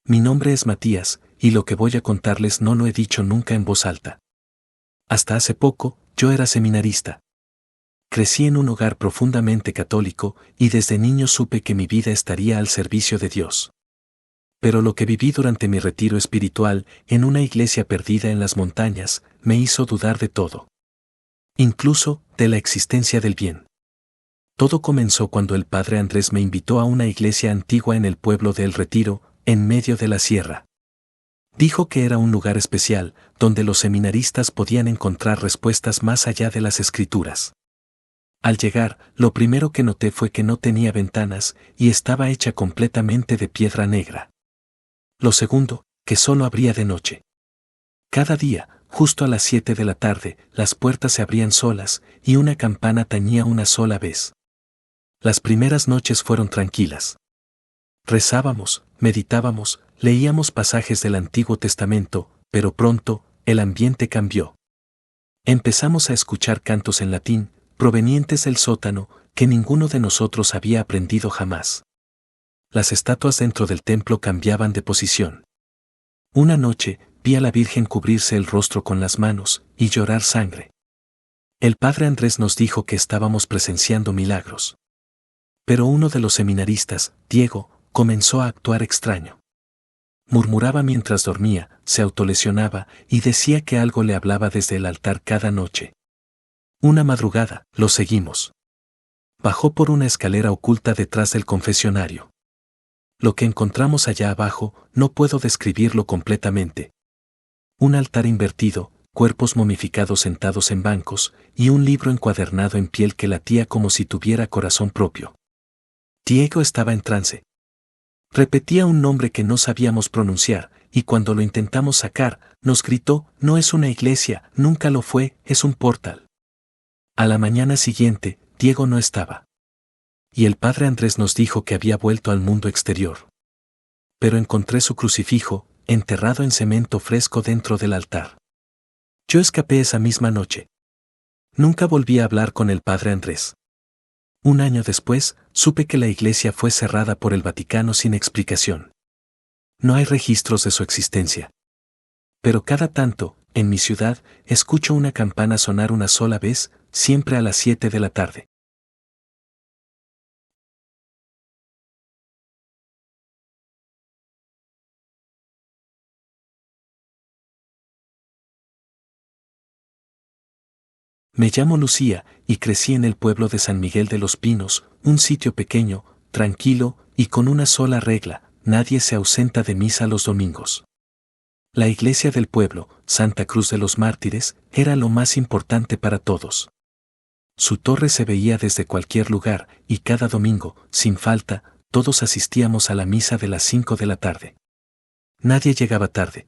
Mi nombre es Matías, y lo que voy a contarles no lo he dicho nunca en voz alta. Hasta hace poco, yo era seminarista. Crecí en un hogar profundamente católico, y desde niño supe que mi vida estaría al servicio de Dios. Pero lo que viví durante mi retiro espiritual, en una iglesia perdida en las montañas, me hizo dudar de todo. Incluso, de la existencia del bien. Todo comenzó cuando el padre Andrés me invitó a una iglesia antigua en el pueblo de El Retiro, en medio de la sierra. Dijo que era un lugar especial, donde los seminaristas podían encontrar respuestas más allá de las escrituras. Al llegar, lo primero que noté fue que no tenía ventanas, y estaba hecha completamente de piedra negra. Lo segundo, que solo abría de noche. Cada día, justo a las 7 de la tarde, las puertas se abrían solas, y una campana tañía una sola vez. Las primeras noches fueron tranquilas. Rezábamos, meditábamos, leíamos pasajes del Antiguo Testamento, pero pronto, el ambiente cambió. Empezamos a escuchar cantos en latín, provenientes del sótano, que ninguno de nosotros había aprendido jamás. Las estatuas dentro del templo cambiaban de posición. Una noche, vi a la Virgen cubrirse el rostro con las manos y llorar sangre. El padre Andrés nos dijo que estábamos presenciando milagros. Pero uno de los seminaristas, Diego, comenzó a actuar extraño. Murmuraba mientras dormía, se autolesionaba y decía que algo le hablaba desde el altar cada noche. Una madrugada, lo seguimos. Bajó por una escalera oculta detrás del confesionario. Lo que encontramos allá abajo, no puedo describirlo completamente. Un altar invertido, cuerpos momificados sentados en bancos, y un libro encuadernado en piel que latía como si tuviera corazón propio. Diego estaba en trance. Repetía un nombre que no sabíamos pronunciar, y cuando lo intentamos sacar, nos gritó: «No es una iglesia, nunca lo fue, es un portal». A la mañana siguiente, Diego no estaba. Y el padre Andrés nos dijo que había vuelto al mundo exterior. Pero encontré su crucifijo, enterrado en cemento fresco dentro del altar. Yo escapé esa misma noche. Nunca volví a hablar con el padre Andrés. Un año después, supe que la iglesia fue cerrada por el Vaticano sin explicación. No hay registros de su existencia. Pero cada tanto, en mi ciudad, escucho una campana sonar una sola vez, siempre a las 7 de la tarde. Me llamo Lucía, y crecí en el pueblo de San Miguel de los Pinos, un sitio pequeño, tranquilo, y con una sola regla: nadie se ausenta de misa los domingos. La iglesia del pueblo, Santa Cruz de los Mártires, era lo más importante para todos. Su torre se veía desde cualquier lugar, y cada domingo, sin falta, todos asistíamos a la misa de las 5 de la tarde. Nadie llegaba tarde.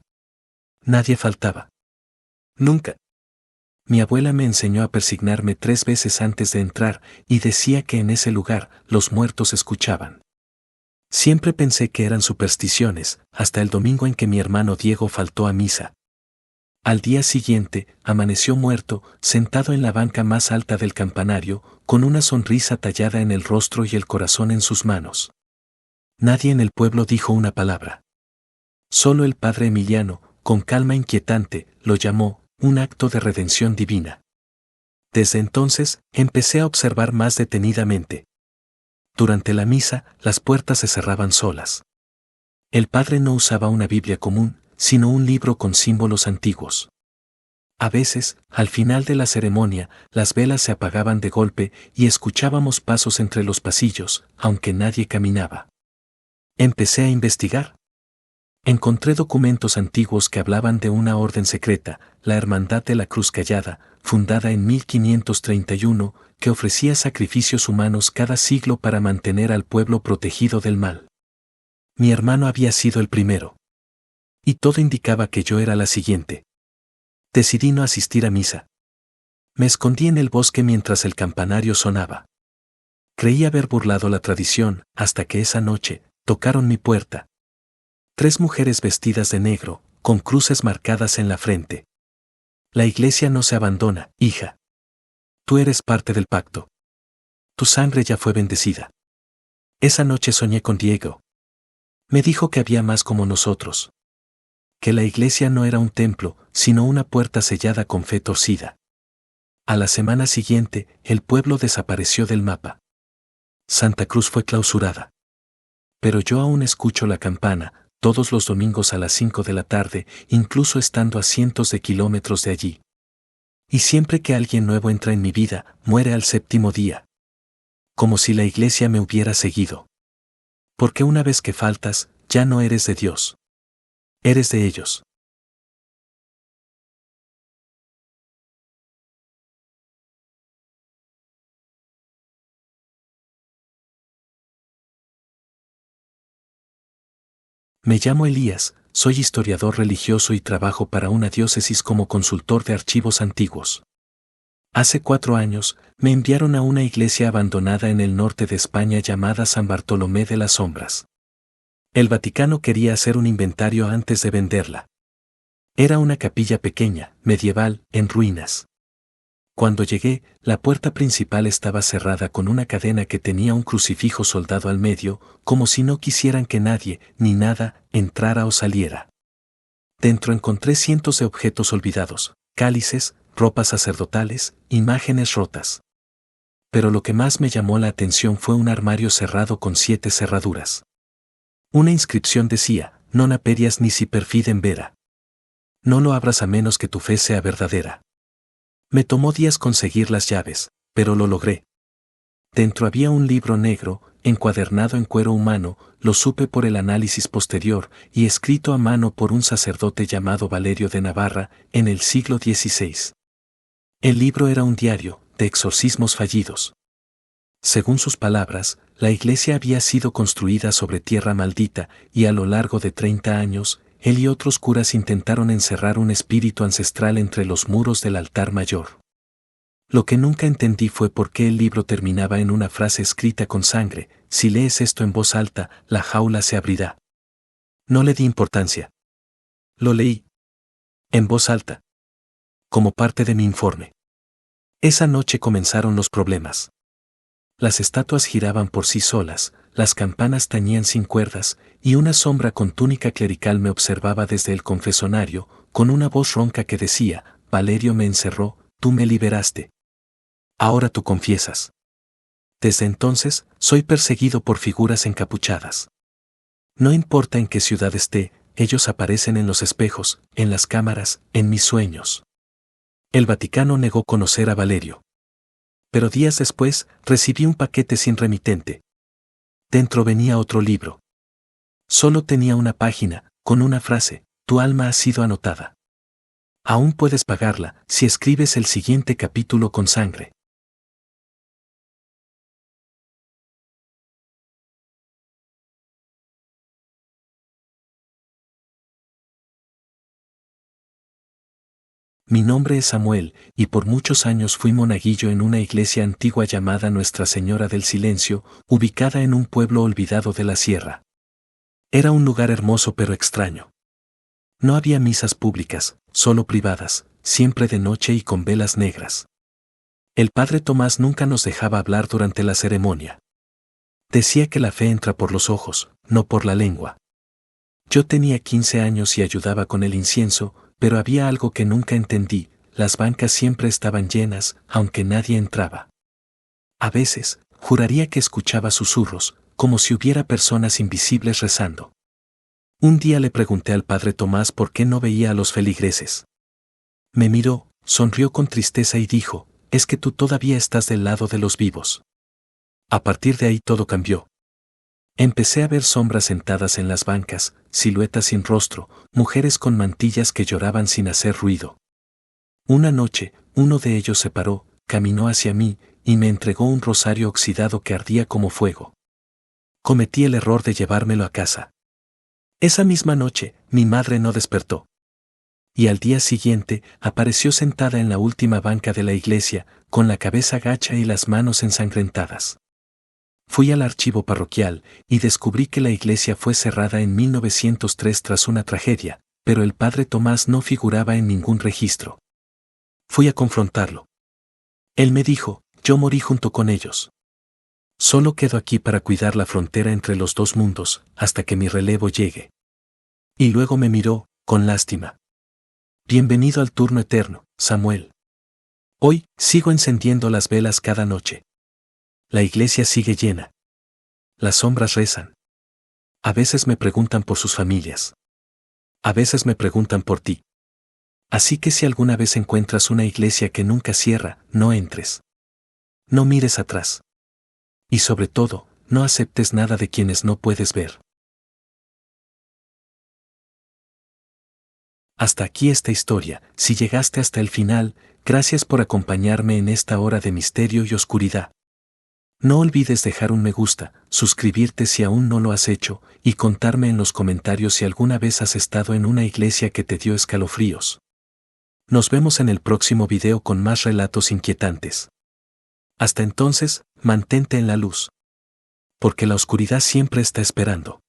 Nadie faltaba. Nunca. Mi abuela me enseñó a persignarme 3 veces antes de entrar, y decía que en ese lugar los muertos escuchaban. Siempre pensé que eran supersticiones, hasta el domingo en que mi hermano Diego faltó a misa. Al día siguiente, amaneció muerto, sentado en la banca más alta del campanario, con una sonrisa tallada en el rostro y el corazón en sus manos. Nadie en el pueblo dijo una palabra. Solo el padre Emiliano, con calma inquietante, lo llamó: un acto de redención divina. Desde entonces, empecé a observar más detenidamente. Durante la misa, las puertas se cerraban solas. El padre no usaba una Biblia común, sino un libro con símbolos antiguos. A veces, al final de la ceremonia, las velas se apagaban de golpe y escuchábamos pasos entre los pasillos, aunque nadie caminaba. Empecé a investigar. Encontré documentos antiguos que hablaban de una orden secreta, la Hermandad de la Cruz Callada, fundada en 1531, que ofrecía sacrificios humanos cada siglo para mantener al pueblo protegido del mal. Mi hermano había sido el primero. Y todo indicaba que yo era la siguiente. Decidí no asistir a misa. Me escondí en el bosque mientras el campanario sonaba. Creí haber burlado la tradición, hasta que esa noche, tocaron mi puerta. 3 mujeres vestidas de negro, con cruces marcadas en la frente. La iglesia no se abandona, hija. Tú eres parte del pacto. Tu sangre ya fue bendecida. Esa noche soñé con Diego. Me dijo que había más como nosotros. Que la iglesia no era un templo, sino una puerta sellada con fe torcida. A la semana siguiente, el pueblo desapareció del mapa. Santa Cruz fue clausurada. Pero yo aún escucho la campana, todos los domingos a las 5 de la tarde, incluso estando a cientos de kilómetros de allí. Y siempre que alguien nuevo entra en mi vida, muere al séptimo día. Como si la iglesia me hubiera seguido. Porque una vez que faltas, ya no eres de Dios. Eres de ellos. Me llamo Elías, soy historiador religioso y trabajo para una diócesis como consultor de archivos antiguos. Hace 4 años, me enviaron a una iglesia abandonada en el norte de España llamada San Bartolomé de las Sombras. El Vaticano quería hacer un inventario antes de venderla. Era una capilla pequeña, medieval, en ruinas. Cuando llegué, la puerta principal estaba cerrada con una cadena que tenía un crucifijo soldado al medio, como si no quisieran que nadie, ni nada, entrara o saliera. Dentro encontré cientos de objetos olvidados, cálices, ropas sacerdotales, imágenes rotas. Pero lo que más me llamó la atención fue un armario cerrado con 7 cerraduras. Una inscripción decía, non aperias nisi per fidem vera. No lo abras a menos que tu fe sea verdadera. Me tomó días conseguir las llaves, pero lo logré. Dentro había un libro negro, encuadernado en cuero humano, lo supe por el análisis posterior, y escrito a mano por un sacerdote llamado Valerio de Navarra, en el siglo XVI. El libro era un diario, de exorcismos fallidos. Según sus palabras, la iglesia había sido construida sobre tierra maldita, y a lo largo de 30 años, él y otros curas intentaron encerrar un espíritu ancestral entre los muros del altar mayor. Lo que nunca entendí fue por qué el libro terminaba en una frase escrita con sangre: si lees esto en voz alta, la jaula se abrirá. No le di importancia. Lo leí. En voz alta. Como parte de mi informe. Esa noche comenzaron los problemas. Las estatuas giraban por sí solas, las campanas tañían sin cuerdas, y una sombra con túnica clerical me observaba desde el confesonario, con una voz ronca que decía: Valerio me encerró, tú me liberaste. Ahora tú confiesas. Desde entonces, soy perseguido por figuras encapuchadas. No importa en qué ciudad esté, ellos aparecen en los espejos, en las cámaras, en mis sueños. El Vaticano negó conocer a Valerio. Pero días después, recibí un paquete sin remitente. Dentro venía otro libro. Solo tenía una página, con una frase: tu alma ha sido anotada. Aún puedes pagarla, si escribes el siguiente capítulo con sangre. Mi nombre es Samuel, y por muchos años fui monaguillo en una iglesia antigua llamada Nuestra Señora del Silencio, ubicada en un pueblo olvidado de la sierra. Era un lugar hermoso pero extraño. No había misas públicas, solo privadas, siempre de noche y con velas negras. El padre Tomás nunca nos dejaba hablar durante la ceremonia. Decía que la fe entra por los ojos, no por la lengua. Yo tenía 15 años y ayudaba con el incienso, pero había algo que nunca entendí: las bancas siempre estaban llenas, aunque nadie entraba. A veces, juraría que escuchaba susurros, como si hubiera personas invisibles rezando. Un día le pregunté al padre Tomás por qué no veía a los feligreses. Me miró, sonrió con tristeza y dijo: es que tú todavía estás del lado de los vivos. A partir de ahí todo cambió. Empecé a ver sombras sentadas en las bancas, siluetas sin rostro, mujeres con mantillas que lloraban sin hacer ruido. Una noche, uno de ellos se paró, caminó hacia mí, y me entregó un rosario oxidado que ardía como fuego. Cometí el error de llevármelo a casa. Esa misma noche, mi madre no despertó. Y al día siguiente, apareció sentada en la última banca de la iglesia, con la cabeza gacha y las manos ensangrentadas. Fui al archivo parroquial, y descubrí que la iglesia fue cerrada en 1903 tras una tragedia, pero el padre Tomás no figuraba en ningún registro. Fui a confrontarlo. Él me dijo: yo morí junto con ellos. Solo quedo aquí para cuidar la frontera entre los dos mundos, hasta que mi relevo llegue. Y luego me miró, con lástima. Bienvenido al turno eterno, Samuel. Hoy, sigo encendiendo las velas cada noche. La iglesia sigue llena. Las sombras rezan. A veces me preguntan por sus familias. A veces me preguntan por ti. Así que si alguna vez encuentras una iglesia que nunca cierra, no entres. No mires atrás. Y sobre todo, no aceptes nada de quienes no puedes ver. Hasta aquí esta historia. Si llegaste hasta el final, gracias por acompañarme en esta hora de misterio y oscuridad. No olvides dejar un me gusta, suscribirte si aún no lo has hecho, y contarme en los comentarios si alguna vez has estado en una iglesia que te dio escalofríos. Nos vemos en el próximo video con más relatos inquietantes. Hasta entonces, mantente en la luz. Porque la oscuridad siempre está esperando.